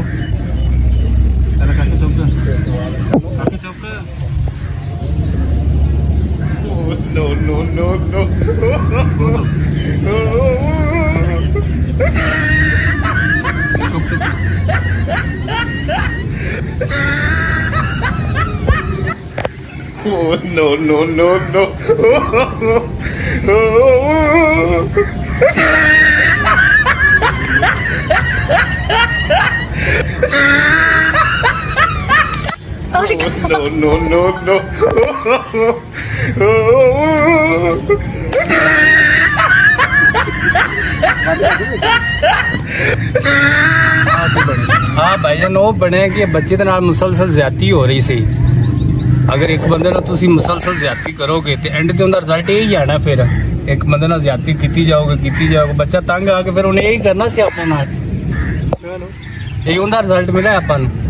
चला काके चौक काके चौक No, no, no, no. Oh, no, no, no, no. No, no, no, no. हाँ भाईजान वो बने कि बच्चे ਦੇ ਨਾਲ ਮੁਸਲਸਲ ਜ਼ਿਆਦਤੀ ਹੋ ਰਹੀ ਸੀ ਅਗਰ ਇੱਕ ਬੰਦੇ ਨਾਲ ਤੁਸੀਂ ਮੁਸਲਸਲ ਜ਼ਿਆਦਤੀ ਕਰੋਗੇ ਤੇ ਐਂਡ ਤੇ ਉਹਦਾ ਰਿਜ਼ਲਟ ਇਹ ਹੀ ਆਣਾ ਫਿਰ ਇੱਕ ਬੰਦੇ ਨਾਲ ਜ਼ਿਆਦਤੀ ਕੀਤੀ ਜਾਓਗੇ ਬੱਚਾ ਤੰਗ ਆ ਕੇ ਫਿਰ ਉਹਨੇ ਇਹ ਹੀ ਕਰਨਾ ਸੀ ਆਪਣੇ ਨਾਲ ਚਲੋ ਇਹ ਉਹਦਾ ਰਿਜ਼ਲਟ ਮਿਲਿਆ ਆਪਾਂ ਨੂੰ